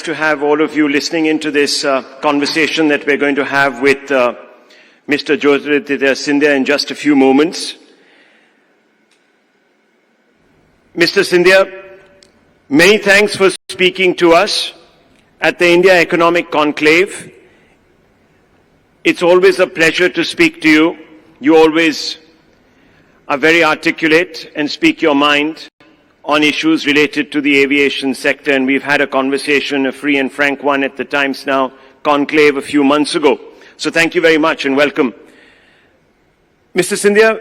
to have all of you listening into this conversation that we're going to have with Mr. Jyotiraditya Scindia in just a few moments. Mr. Scindia, many thanks for speaking to us at the India Economic Conclave. It's always a pleasure to speak to you. You always are very articulate and speak your mind on issues related to the aviation sector, and we've had a conversation, a free and frank one, at the Times Now Conclave a few months ago. So thank you very much and welcome. Mr. Scindia,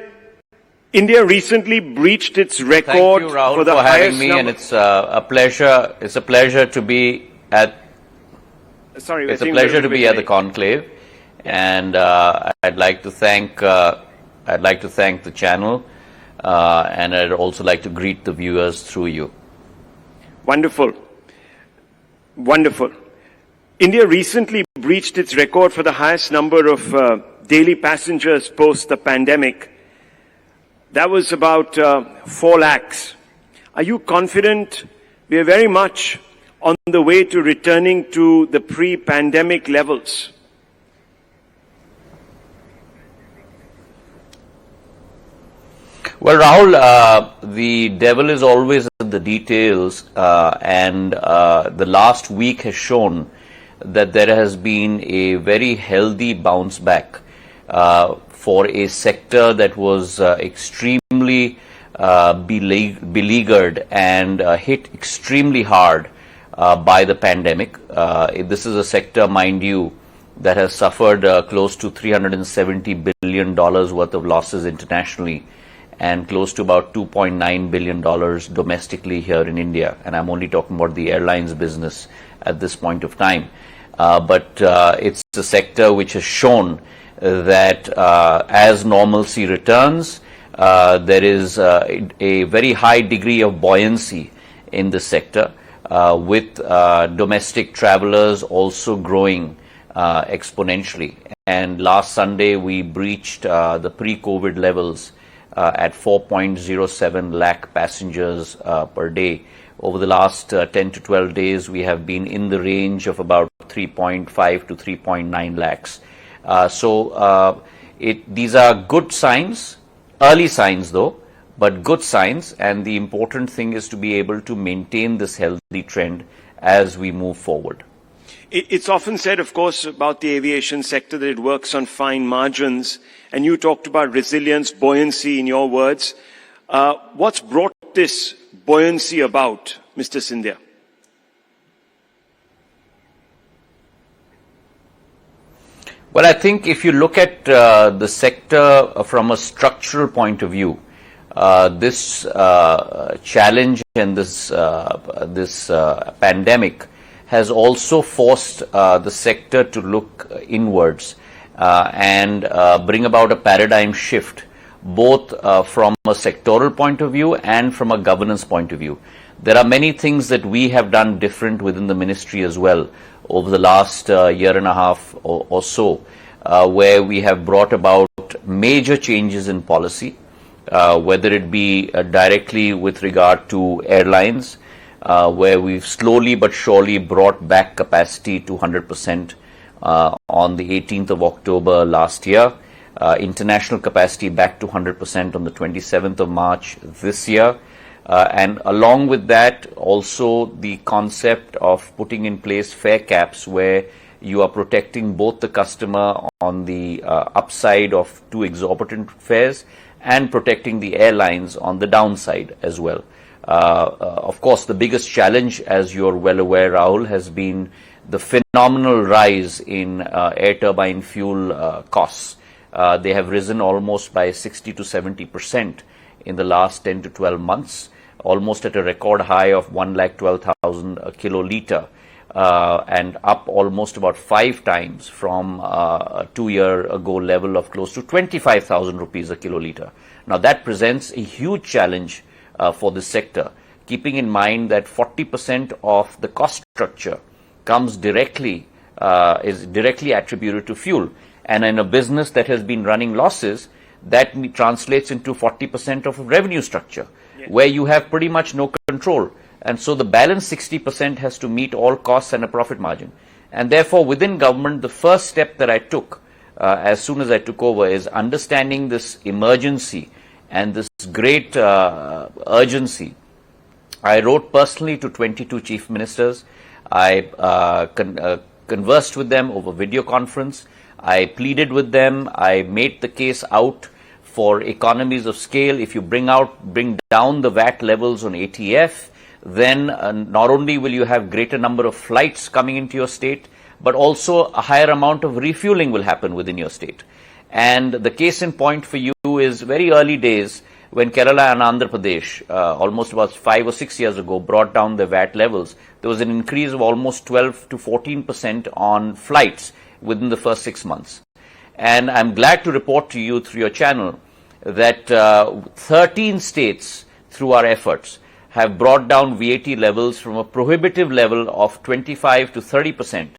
India recently breached its record Thank you, Rahul, for the having highest me, number. and it's a pleasure. It's a pleasure to be at. Sorry, it's a pleasure to be at the conclave, and I'd like to thank the channel, and I'd also like to greet the viewers through you. Wonderful. Wonderful. India recently breached its record for the highest number of daily passengers post the pandemic. That was about 4 lakhs. Are you confident we are very much on the way to returning to the pre-pandemic levels? Well, Rahul, the devil is always in the details, and the last week has shown that there has been a very healthy bounce back for a sector that was extremely beleaguered and hit extremely hard by the pandemic. This is a sector, mind you, that has suffered close to $370 billion worth of losses internationally, and close to about $2.9 billion domestically here in India. And I'm only talking about the airlines business at this point of time. But it's a sector which has shown that as normalcy returns, there is a very high degree of buoyancy in the sector, with domestic travelers also growing exponentially. And last Sunday, we breached the pre-COVID levels at 4.07 lakh passengers per day. Over the last 10 to 12 days, we have been in the range of about 3.5 to 3.9 lakhs. These are good signs, early signs though, but good signs, and the important thing is to be able to maintain this healthy trend as we move forward. It's often said, of course, about the aviation sector that it works on fine margins, and you talked about resilience, buoyancy in your words. What's brought this buoyancy about, Mr. Scindia? Well, I think if you look at the sector from a structural point of view, this challenge and this pandemic has also forced the sector to look inwards and bring about a paradigm shift, both from a sectoral point of view and from a governance point of view. There are many things that we have done different within the ministry as well over the last year and a half or so, where we have brought about major changes in policy, whether it be directly with regard to airlines, where we've slowly but surely brought back capacity to 100% on the 18th of October last year, international capacity back to 100% on the 27th of March this year, and along with that also the concept of putting in place fare caps, where you are protecting both the customer on the upside of too exorbitant fares and protecting the airlines on the downside as well. Of course, the biggest challenge, as you're well aware, Rahul, has been the phenomenal rise in air turbine fuel costs. They have risen almost by 60 to 70% in the last 10 to 12 months, almost at a record high of 112,000 a kiloliter, and up almost about 5 times from a 2-year ago level of close to 25,000 rupees a kiloliter. Now that presents a huge challenge for this sector, keeping in mind that 40% of the cost structure comes directly, is directly attributed to fuel. And in a business that has been running losses, that translates into 40% of revenue structure, where you have pretty much no control. And so the balance 60% has to meet all costs and a profit margin. And therefore, within government, the first step that I took as soon as I took over is understanding this emergency and this great urgency. I wrote personally to 22 chief ministers. I conversed with them over video conference. I pleaded with them. I made the case out for economies of scale. If you bring down the VAT levels on ATF, then not only will you have greater number of flights coming into your state, but also a higher amount of refueling will happen within your state. And the case in point for you is very early days when Kerala and Andhra Pradesh, almost about 5 or 6 years ago, brought down the VAT levels. There was an increase of almost 12 to 14% on flights within the first 6 months. And I'm glad to report to you through your channel that 13 states, through our efforts, have brought down VAT levels from a prohibitive level of 25 to 30%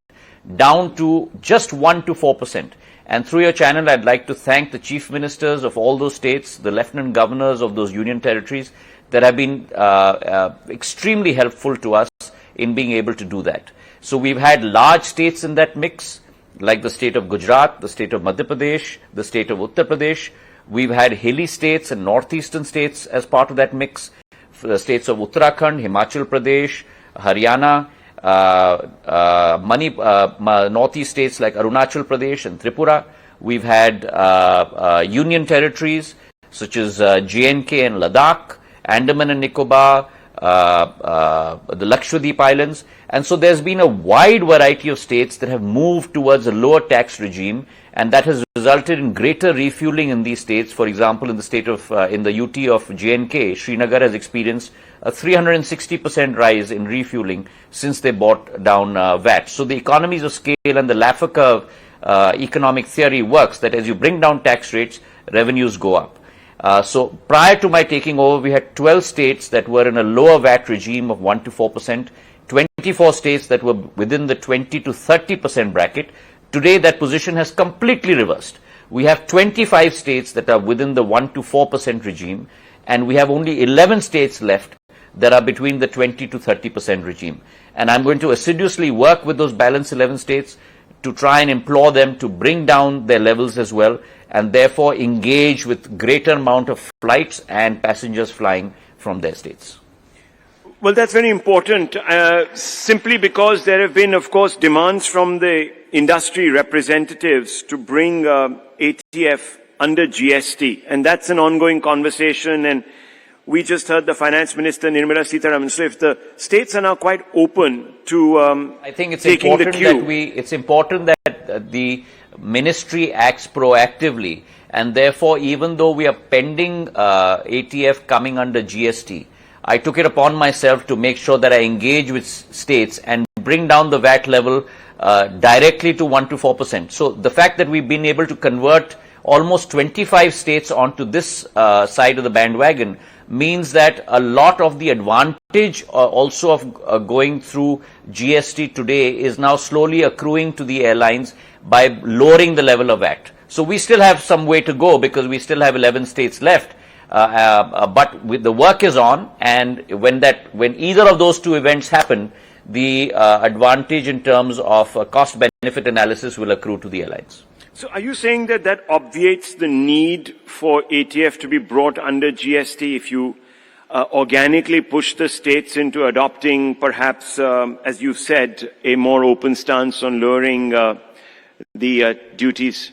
down to just 1 to 4%. And through your channel, I'd like to thank the chief ministers of all those states, the lieutenant governors of those union territories that have been extremely helpful to us in being able to do that. So we've had large states in that mix, like the state of Gujarat, the state of Madhya Pradesh, the state of Uttar Pradesh. We've had hilly states and northeastern states as part of that mix, the states of Uttarakhand, Himachal Pradesh, Haryana, northeast states like Arunachal Pradesh and Tripura. We've had union territories such as J&K and Ladakh, Andaman and Nicobar, the Lakshadweep Islands. And so there's been a wide variety of states that have moved towards a lower tax regime, and that has resulted in greater refueling in these states. For example, in the state of, in the UT of J&K, Srinagar has experienced a 360% rise in refueling since they brought down VAT. So the economies of scale and the Laffer curve economic theory works that as you bring down tax rates, revenues go up. So prior to my taking over, we had 12 states that were in a lower VAT regime of 1 to 4%, 24 states that were within the 20 to 30% bracket. Today, that position has completely reversed. We have 25 states that are within the 1 to 4% regime, and we have only 11 states left that are between the 20 to 30% regime. And I'm going to assiduously work with those balance 11 states to try and implore them to bring down their levels as well, and therefore engage with greater amount of flights and passengers flying from their states. Well, that's very important, simply because there have been, of course, demands from the industry representatives to bring ATF under GST, and that's an ongoing conversation. And we just heard the Finance Minister, Nirmala Sitharaman. So if the states are now quite open to I think it's taking important the cue. that it's important that the ministry acts proactively, and therefore, even though we are pending ATF coming under GST, I took it upon myself to make sure that I engage with states and bring down the VAT level directly to 1 to 4%. So the fact that we've been able to convert almost 25 states onto this side of the bandwagon means that a lot of the advantage also of going through GST today is now slowly accruing to the airlines by lowering the level of VAT. So we still have some way to go because we still have 11 states left. But the work is on, and when either of those two events happen, the advantage in terms of cost-benefit analysis will accrue to the airlines. So are you saying that that obviates the need for ATF to be brought under GST if you organically push the states into adopting perhaps, as you've said, a more open stance on lowering the duties?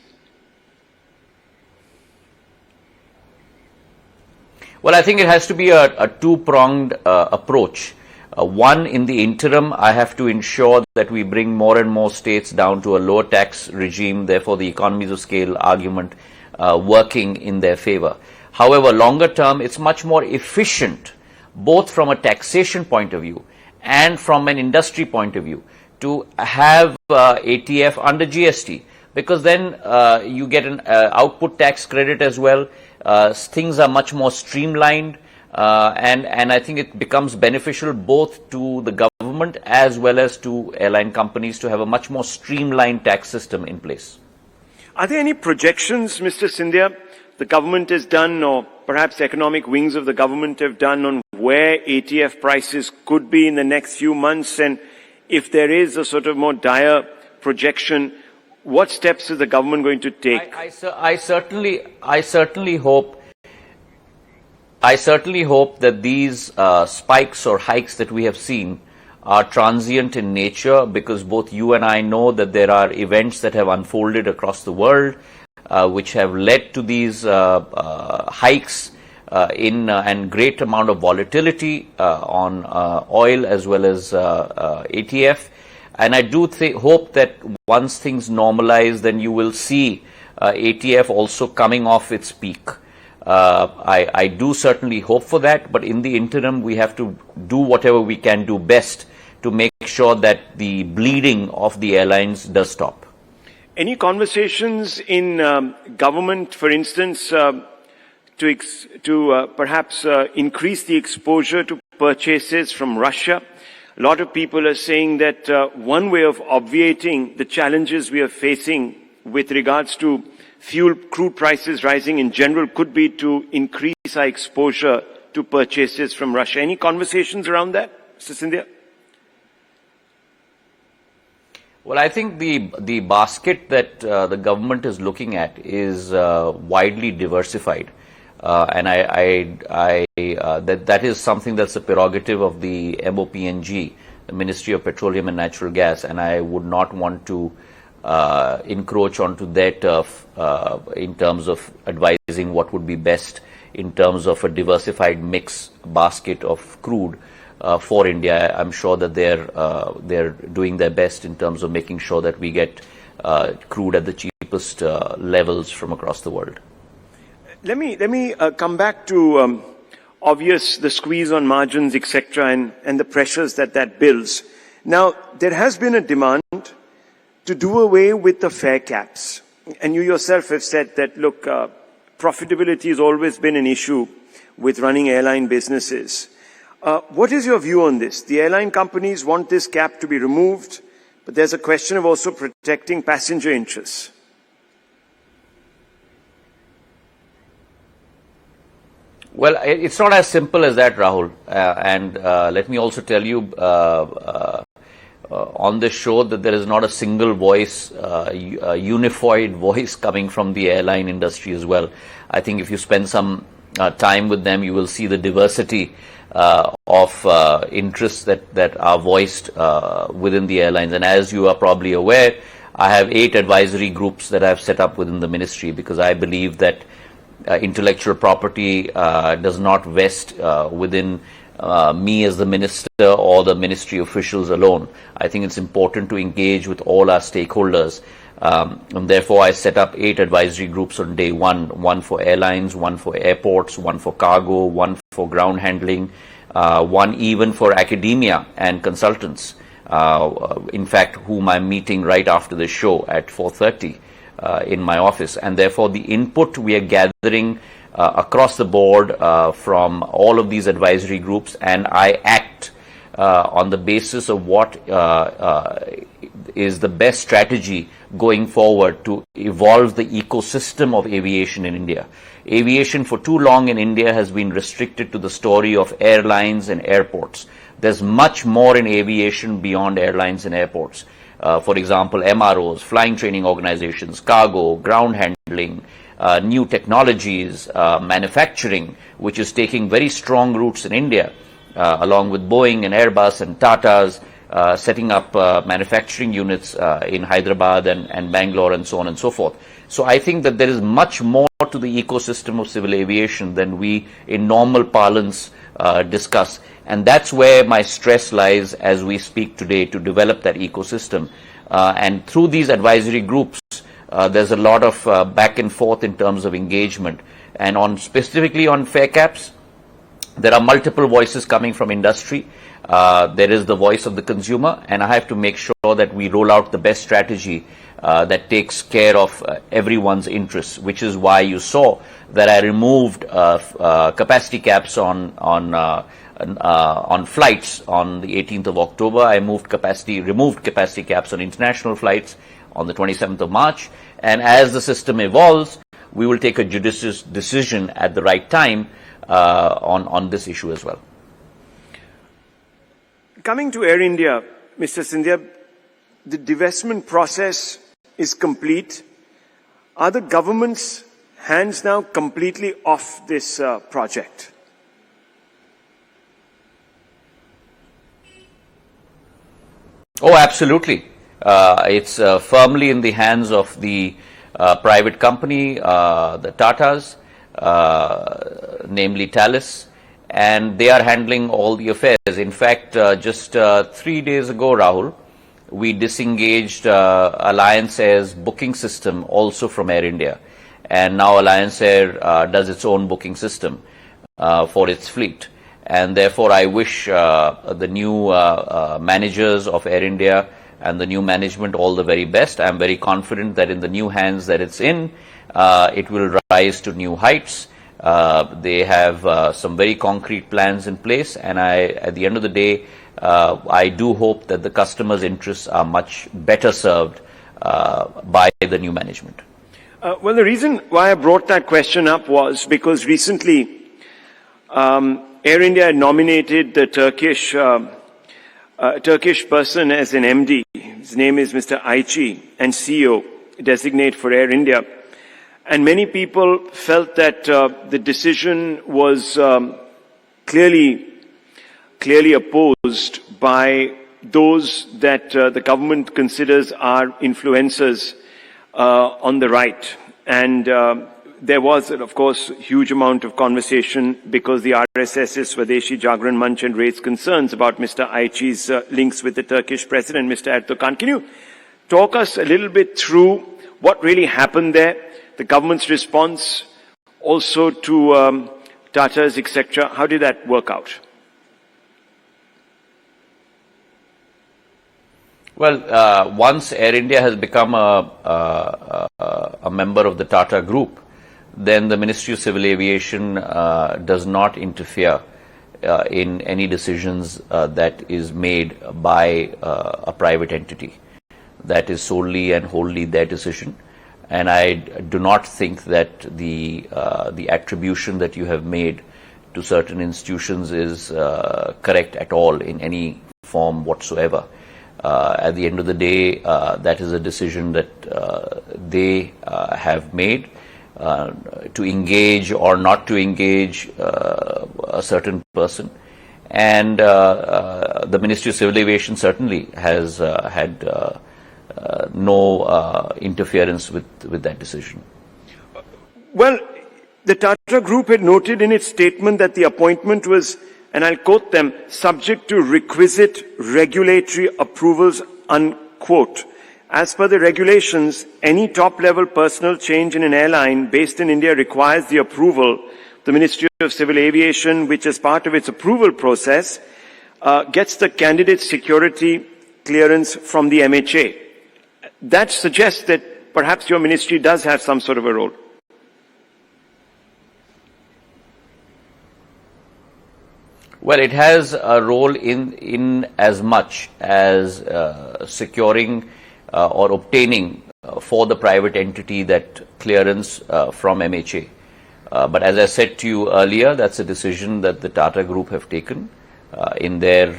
Well, I think it has to be a two-pronged approach. One, in the interim, I have to ensure that we bring more and more states down to a lower tax regime, therefore the economies of scale argument working in their favor. However, longer term, it's much more efficient, both from a taxation point of view and from an industry point of view, to have ATF under GST, because then you get an output tax credit as well. Things are much more streamlined, and I think it becomes beneficial both to the government as well as to airline companies to have a much more streamlined tax system in place. Are there any projections, Mr. Scindia, the government has done, or perhaps economic wings of the government have done, on where ATF prices could be in the next few months? And if there is a sort of more dire projection, what steps is the government going to take? I certainly hope that these spikes or hikes that we have seen are transient in nature, because both you and I know that there are events that have unfolded across the world which have led to these hikes and great amount of volatility on oil as well as ATF. And I do hope that once things normalize, then you will see ATF also coming off its peak. I do certainly hope for that, but in the interim, we have to do whatever we can do best to make sure that the bleeding of the airlines does stop. Any conversations in government, for instance, to perhaps increase the exposure to purchases from Russia? A lot of people are saying that one way of obviating the challenges we are facing with regards to crude prices rising in general could be to increase our exposure to purchases from Russia. Any conversations around that, Mr. Scindia? Well, I think the basket that the government is looking at is widely diversified, and that is something that's a prerogative of the MOPNG, the Ministry of Petroleum and Natural Gas, and I would not want to encroach onto their turf in terms of advising what would be best in terms of a diversified mix basket of crude for India. I'm sure that they're doing their best in terms of making sure that we get crude at the cheapest levels from across the world. Let me come back to the squeeze on margins, etc., and the pressures that builds. Now, there has been a demand to do away with the fare caps, and you yourself have said that, look, profitability has always been an issue with running airline businesses. What is your view on this? The airline companies want this cap to be removed, but there's a question of also protecting passenger interests. Well, it's not as simple as that, Rahul. And let me also tell you on this show that there is not a single voice, a unified voice coming from the airline industry as well. I think if you spend some time with them, you will see the diversity of interests that are voiced within the airlines. And as you are probably aware, I have 8 advisory groups that I've set up within the ministry, because I believe that intellectual property does not vest within me as the minister or the ministry officials alone. I think it's important to engage with all our stakeholders. And therefore, I set up 8 advisory groups on day one for airlines, one for airports, one for cargo, one for ground handling, one even for academia and consultants, in fact, whom I'm meeting right after the show at 4:30 in my office. And therefore, the input we are gathering across the board from all of these advisory groups, and I act on the basis of what is the best strategy going forward to evolve the ecosystem of aviation in India. Aviation for too long in India has been restricted to the story of airlines and airports. There's much more in aviation beyond airlines and airports. For example, MROs, flying training organizations, cargo, ground handling, new technologies, manufacturing, which is taking very strong roots in India, along with Boeing and Airbus and Tata's setting up manufacturing units in Hyderabad and Bangalore and so on and so forth. So I think that there is much more to the ecosystem of civil aviation than we in normal parlance discuss. And that's where my stress lies as we speak today, to develop that ecosystem. And through these advisory groups, there's a lot of back and forth in terms of engagement. And specifically on fare caps, there are multiple voices coming from industry. There is the voice of the consumer, and I have to make sure that we roll out the best strategy that takes care of everyone's interests, which is why you saw that I removed capacity caps on flights on the 18th of October. I removed capacity caps on international flights on the 27th of March. And as the system evolves, we will take a judicious decision at the right time on this issue as well. coming to Air India, Mr. Scindia, the divestment process is complete. Are the government's hands now completely off this project? Oh, absolutely. It's firmly in the hands of the private company, the Tatas, namely Thales, and they are handling all the affairs. In fact, just 3 days ago, Rahul, we disengaged Alliance Air's booking system also from Air India. And now Alliance Air does its own booking system for its fleet. And therefore, I wish the new managers of Air India and the new management all the very best. I'm very confident that in the new hands that it's in, it will rise to new heights. They have some very concrete plans in place, and at the end of the day, I do hope that the customers' interests are much better served by the new management. Well, the reason why I brought that question up was because recently Air India had nominated the Turkish person as an MD. His name is Mr. IEC, and CEO designate for Air India. And many people felt that the decision was clearly opposed by those that the government considers are influencers on the right. And there was, of course, a huge amount of conversation because the RSS's Swadeshi Jagran Manch had raised concerns about Mr. Aichi's links with the Turkish president, Mr. Erdogan. Can you talk us a little bit through what really happened there, the government's response also to Tatas, etc.? How did that work out? Well, once Air India has become a member of the Tata Group, then the Ministry of Civil Aviation does not interfere in any decisions that is made by a private entity. That is solely and wholly their decision. And I do not think that the attribution that you have made to certain institutions is correct at all in any form whatsoever. At the end of the day, that is a decision that they have made to engage or not to engage a certain person. And the Ministry of Civil Aviation certainly has had no interference with that decision. Well, the Tata Group had noted in its statement that the appointment was, and I'll quote them, subject to requisite regulatory approvals, unquote. As per the regulations, any top-level personnel change in an airline based in India requires the approval of the Ministry of Civil Aviation, which as part of its approval process gets the candidate's security clearance from the MHA. That suggests that perhaps your ministry does have some sort of a role. Well, it has a role in as much as securing or obtaining for the private entity that clearance from MHA. But as I said to you earlier, that's a decision that the Tata Group have taken in their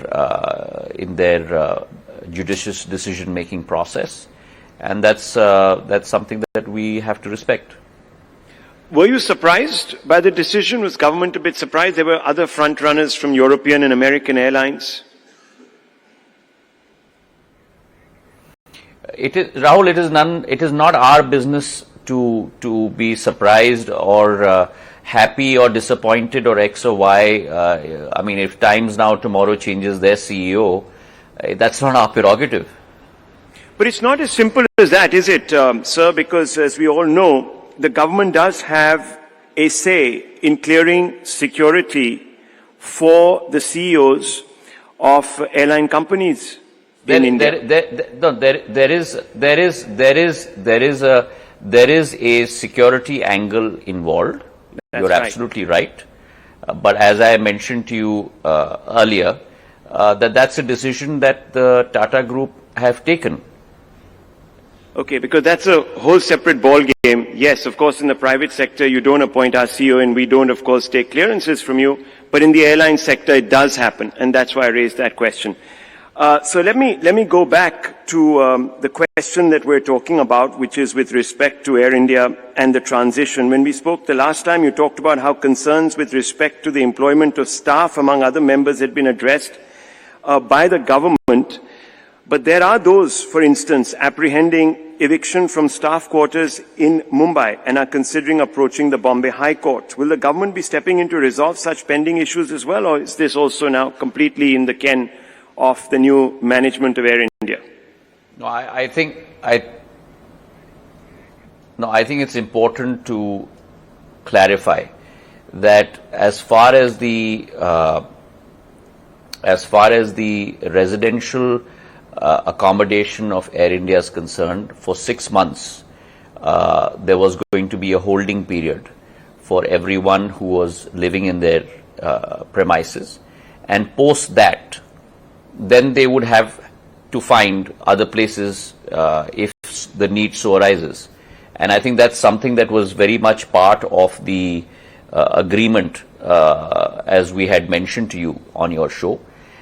judicious decision-making process, and that's something that we have to respect. Were you surprised by the decision? Was government a bit surprised? There were other front runners from European and American airlines. Rahul, it is not our business to be surprised or happy or disappointed or X or Y. I mean, if Times Now tomorrow changes their CEO, that's not our prerogative. But it's not as simple as that, is it, sir? Because as we all know, the government does have a say in clearing security for the CEOs of airline companies in India. There is a security angle involved. You're absolutely right. But as I mentioned to you earlier, that's a decision that the Tata Group have taken. Okay, because that's a whole separate ball game. Yes, of course, in the private sector, you don't appoint our CEO, and we don't, of course, take clearances from you. but in the airline sector it does happen, and that's why I raised that question. So let me go back to the question that we're talking about, which is with respect to Air India and the transition. When we spoke the last time, you talked about how concerns with respect to the employment of staff, among other members, had been addressed by the government. But there are those, for instance, apprehending eviction from staff quarters in Mumbai and are considering approaching the Bombay High Court. Will the government be stepping in to resolve such pending issues as well, or is this also now completely in the ken of the new management of Air India? No, I think it's important to clarify that as far as the residential accommodation of Air India is concerned, for 6 months there was going to be a holding period for everyone who was living in their premises, and post that then they would have to find other places if the need so arises. And I think that's something that was very much part of the agreement as we had mentioned to you on your show.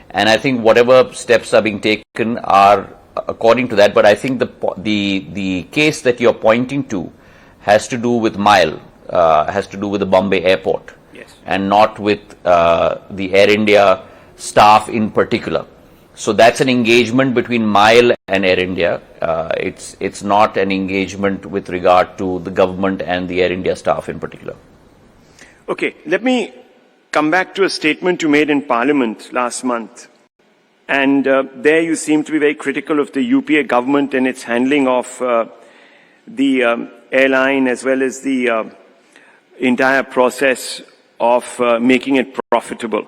And I think whatever steps are being taken are according to that. But I think the case that you're pointing to has to do with MILE, has to do with the Bombay airport, yes, and not with the Air India staff in particular. So that's an engagement between MILE and Air India. It's not an engagement with regard to the government and the Air India staff in particular. Okay, let me come back to a statement you made in Parliament last month. And there you seem to be very critical of the UPA government and its handling of the airline as well as the entire process of making it profitable.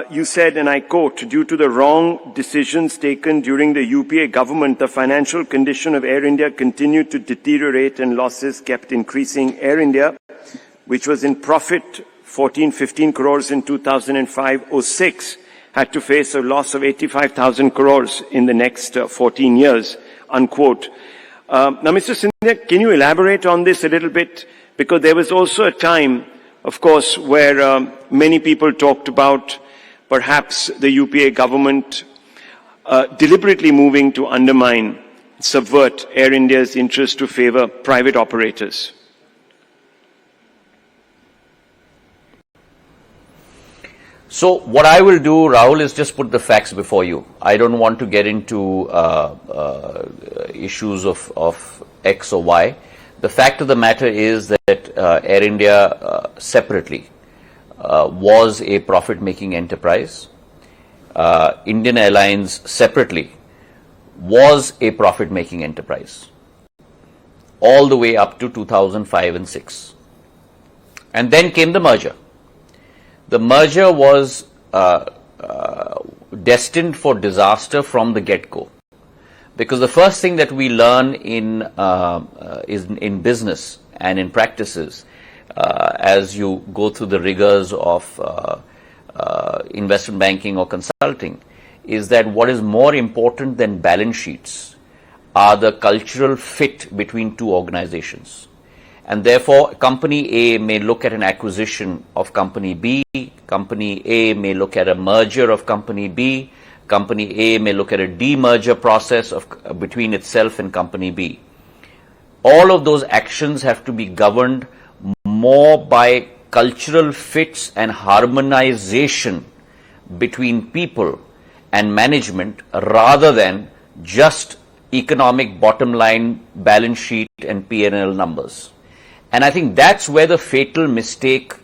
You said, and I quote, "Due to the wrong decisions taken during the UPA government, the financial condition of Air India continued to deteriorate and losses kept increasing. Air India, which was in profit 14-15 crores in 2005-06, had to face a loss of 85,000 crores in the next 14 years, unquote. Now, Mr. Scindia, can you elaborate on this a little bit? Because there was also a time, of course, where many people talked about perhaps the UPA government deliberately moving to undermine, subvert Air India's interest to favor private operators. So what I will do, Rahul, is just put the facts before you. I don't want to get into issues of X or Y. The fact of the matter is that Air India separately was a profit-making enterprise. Indian Airlines separately was a profit-making enterprise all the way up to 2005 and 6. And then came the merger. The merger was destined for disaster from the get-go, because the first thing that we learn in business and in practices as you go through the rigors of investment banking or consulting is that what is more important than balance sheets are the cultural fit between two organizations. And therefore, Company A may look at an acquisition of Company B, Company A may look at a merger of Company B, Company A may look at a demerger process between itself and Company B. All of those actions have to be governed more by cultural fits and harmonization between people and management rather than just economic bottom line, balance sheet and P&L numbers. And I think that's where the fatal mistake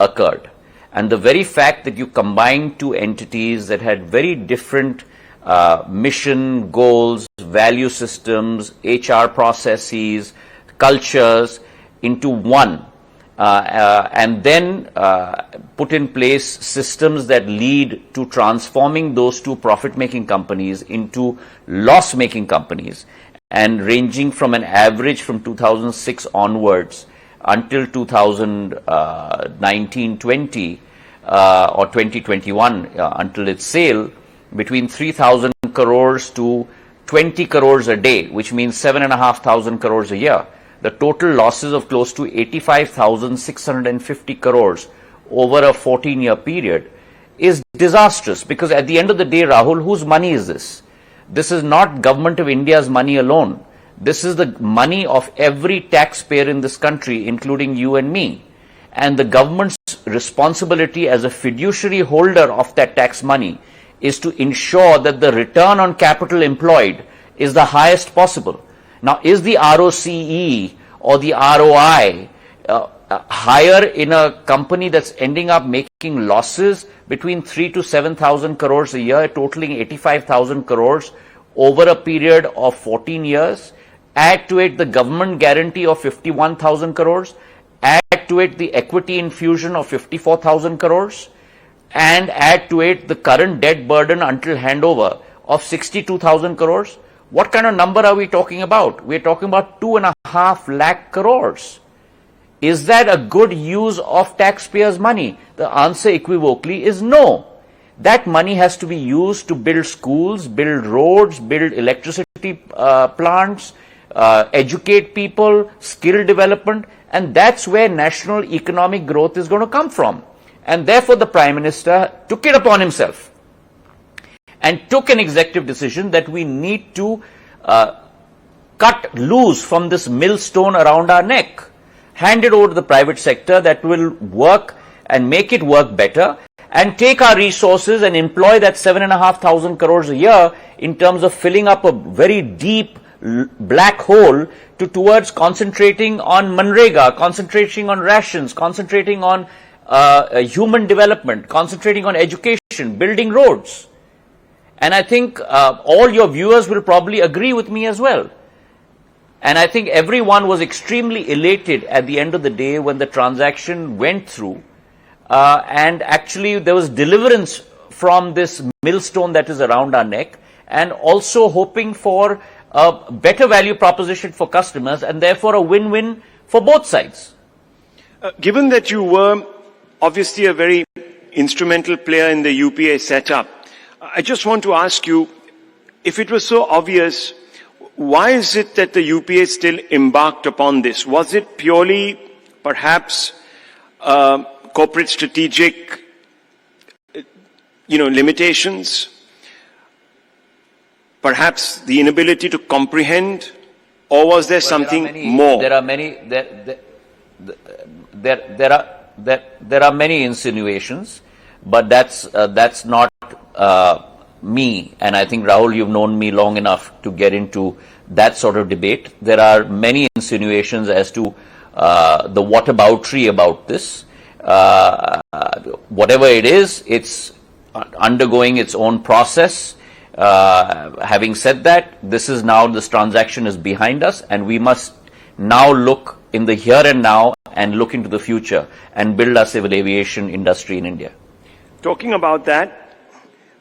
occurred. And the very fact that you combined two entities that had very different mission, goals, value systems, HR processes, cultures into one, and then put in place systems that lead to transforming those two profit-making companies into loss-making companies, and ranging from an average from 2006 onwards until 2019-20 or 2021 until its sale, between 3,000 crores to 20 crores a day, which means 7,500 crores a year. The total losses of close to 85,650 crores over a 14-year period is disastrous, because at the end of the day, Rahul, whose money is this? This is not Government of India's money alone. This is the money of every taxpayer in this country, including you and me. And the government's responsibility as a fiduciary holder of that tax money is to ensure that the return on capital employed is the highest possible. Now, is the ROCE or the ROI higher in a company that's ending up making losses between 3 to 7,000 crores a year, totaling 85,000 crores over a period of 14 years? Add to it the government guarantee of 51,000 crores, add to it the equity infusion of 54,000 crores, and add to it the current debt burden until handover of 62,000 crores. What kind of number are we talking about? We're talking about 2.5 lakh crores. Is that a good use of taxpayers' money? The answer equivocally is no. That money has to be used to build schools, build roads, build electricity plants, educate people, skill development, and that's where national economic growth is going to come from. And therefore, the Prime Minister took it upon himself and took an executive decision that we need to cut loose from this millstone around our neck, hand it over to the private sector that will work and make it work better, and take our resources and employ that 7,500 crores a year in terms of filling up a very deep black hole towards concentrating on Manrega, concentrating on rations, concentrating on human development, concentrating on education, building roads. And I think all your viewers will probably agree with me as well. And I think everyone was extremely elated at the end of the day when the transaction went through. And actually there was deliverance from this millstone that is around our neck, and also hoping for a better value proposition for customers, and therefore a win-win for both sides. Given that you were obviously a very instrumental player in the UPA setup, I just want to ask you, if it was so obvious, why is it that the UPA still embarked upon this? Was it purely, perhaps, corporate strategic, limitations? Perhaps the inability to comprehend, or was there something more? There are many. There are many insinuations, but that's not me. And I think, Rahul, you've known me long enough to get into that sort of debate. There are many insinuations as to the whataboutery about this. Whatever it is, it's undergoing its own process. Having said that, this transaction is behind us, and we must now look in the here and now and look into the future and build our civil aviation industry in India. Talking about that,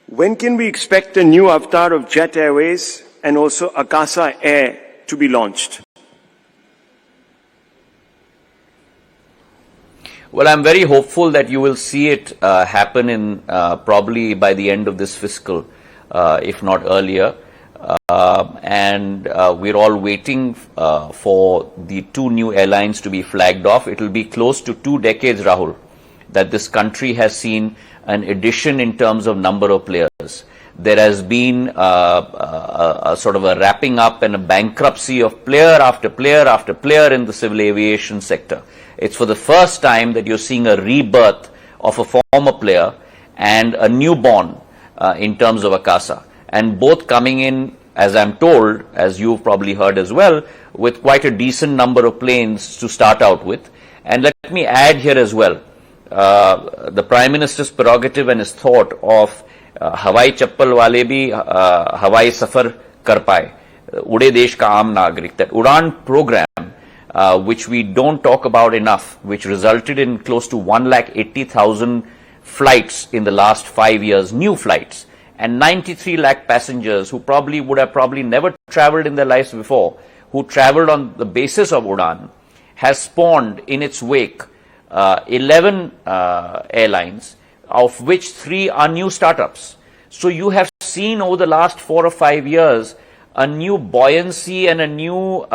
when can we expect a new avatar of Jet Airways and also Akasa Air to be launched? Well, I'm very hopeful that you will see it happen in probably by the end of this fiscal, if not earlier. And we're all waiting for the two new airlines to be flagged off. It will be close to 2 decades, Rahul, that this country has seen an addition in terms of number of players. There has been a sort of a wrapping up and a bankruptcy of player after player after player in the civil aviation sector. It's for the first time that you're seeing a rebirth of a former player and a newborn in terms of Akasa, and both coming in, as I'm told, as you've probably heard as well, with quite a decent number of planes to start out with. And let me add here as well, the Prime Minister's prerogative and his thought of हवाई चप्पल वाले भी हवाई सफर कर पाए, उड़े देश का आम नागरिक. That Udan program, which we don't talk about enough, which resulted in close to 180,000 flights in the last 5 years, new flights, and 93 lakh passengers who would have never traveled in their lives before, who traveled on the basis of Udan, has spawned in its wake 11 airlines, of which 3 are new startups. So you have seen over the last 4 or 5 years a new buoyancy and a new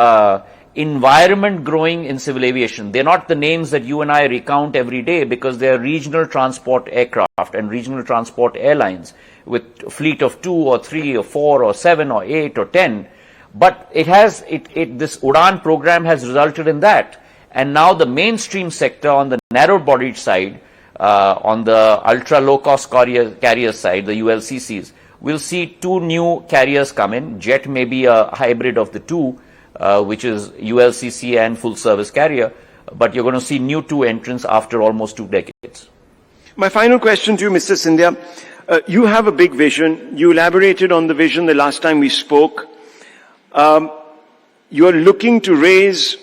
environment growing in civil aviation. They're not the names that you and I recount every day because they're regional transport aircraft and regional transport airlines with a fleet of 2 or 3 or 4 or 7 or 8 or 10. But this UDAN program has resulted in that. And now the mainstream sector on the narrow-bodied side, on the ultra-low-cost carrier side, the ULCCs, will see 2 new carriers come in. Jet may be a hybrid of the 2, which is ULCC and full-service carrier, but you're going to see new 2 entrants after almost 2 decades. My final question to you, Mr. Scindia. You have a big vision. You elaborated on the vision the last time we spoke. You're looking to raise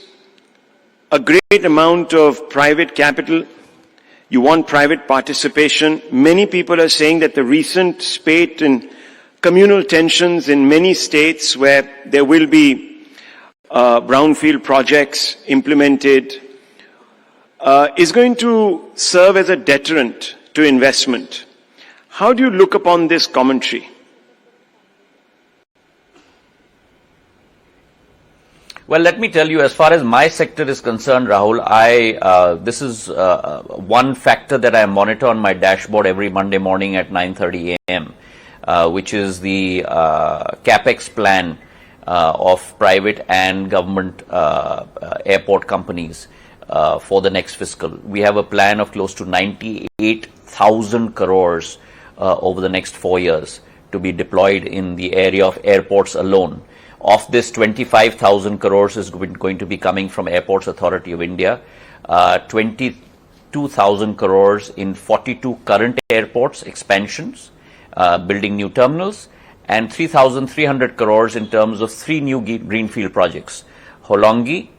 a great amount of private capital. You want private participation. Many people are saying that the recent spate in communal tensions in many states where there will be brownfield projects implemented is going to serve as a deterrent to investment. How do you look upon this commentary? Well, let me tell you, as far as my sector is concerned, Rahul, this is one factor that I monitor on my dashboard every Monday morning at 9:30 a.m., which is the capex plan of private and government airport companies for the next fiscal. We have a plan of close to 98,000 crores over the next 4 years to be deployed in the area of airports alone. Of this, 25,000 crores is going to be coming from Airports Authority of India, 22,000 crores in 42 current airports expansions, building new terminals, and 3,300 crores in terms of 3 new greenfield projects, Holongi,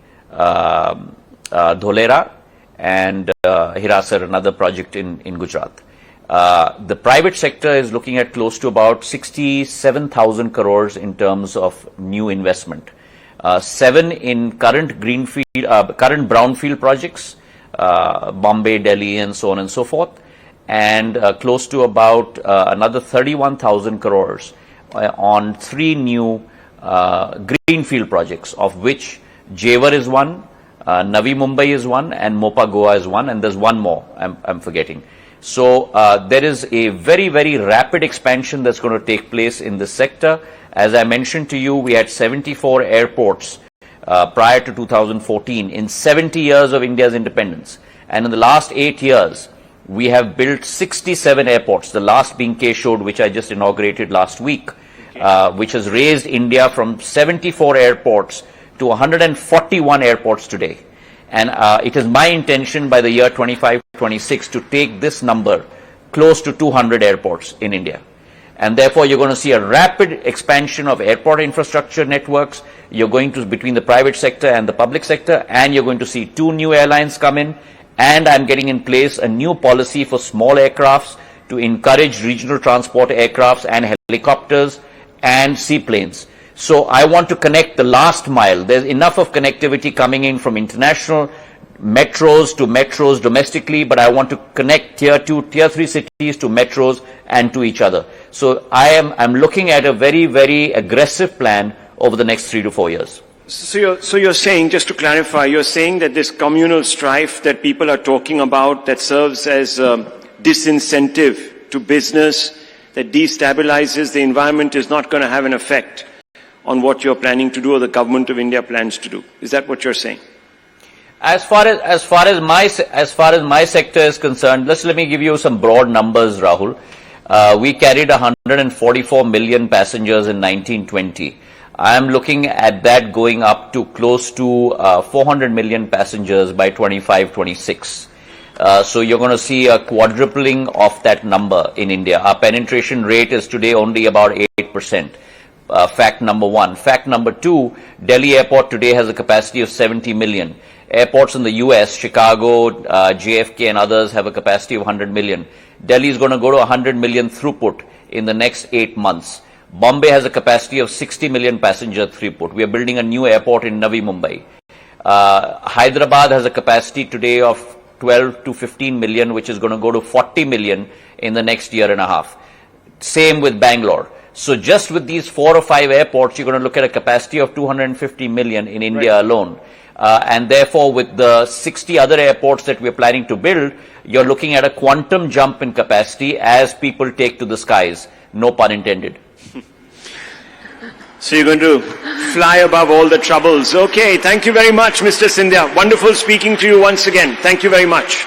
Dholera, and Hirasar, another project in Gujarat. The private sector is looking at close to about 67,000 crores in terms of new investment. 7 in current brownfield projects, Bombay, Delhi, and so on and so forth, and close to about another 31,000 crores on 3 new greenfield projects, of which Jewar is one, Navi Mumbai is one, and Mopa Goa is one, and there's one more I'm forgetting. So there is a very, very rapid expansion that's going to take place in this sector. As I mentioned to you, we had 74 airports prior to 2014 in 70 years of India's independence. And in the last 8 years, we have built 67 airports, the last being Keshod, which I just inaugurated last week, which has raised India from 74 airports to 141 airports today. And it is my intention by the year 25-26 to take this number close to 200 airports in India. And therefore, you're going to see a rapid expansion of airport infrastructure networks. You're going to, between the private sector and the public sector, and you're going to see 2 new airlines come in. And I'm getting in place a new policy for small aircrafts to encourage regional transport aircrafts and helicopters and seaplanes. So I want to connect the last mile. There's enough of connectivity coming in from international metros to metros domestically, but I want to connect tier 2, tier 3 cities to metros and to each other. So I'm looking at a very, very aggressive plan over the next 3 to 4 years. So you're saying, just to clarify, you're saying that this communal strife that people are talking about that serves as disincentive to business, that destabilizes the environment, is not going to have an effect on what you're planning to do or the government of India plans to do. Is that what you're saying? As far as my sector is concerned, let me give you some broad numbers, Rahul. We carried 144 million passengers in 1920. I am looking at that going up to close to 400 million passengers by 25-26. So you're going to see a quadrupling of that number in India. Our penetration rate is today only about 8%. Fact number 1. Fact number 2, Delhi Airport today has a capacity of 70 million. Airports in the US, Chicago, JFK and others have a capacity of 100 million. Delhi is going to go to 100 million throughput in the next 8 months. Bombay has a capacity of 60 million passenger throughput. We are building a new airport in Navi Mumbai. Hyderabad has a capacity today of 12 to 15 million, which is going to go to 40 million in the next year and a half. Same with Bangalore. So just with these 4 or 5 airports, you're going to look at a capacity of 250 million in India alone. And therefore, with the 60 other airports that we're planning to build, you're looking at a quantum jump in capacity as people take to the skies. No pun intended. So you're going to fly above all the troubles. Okay, thank you very much, Mr. Scindia. Wonderful speaking to you once again. Thank you very much.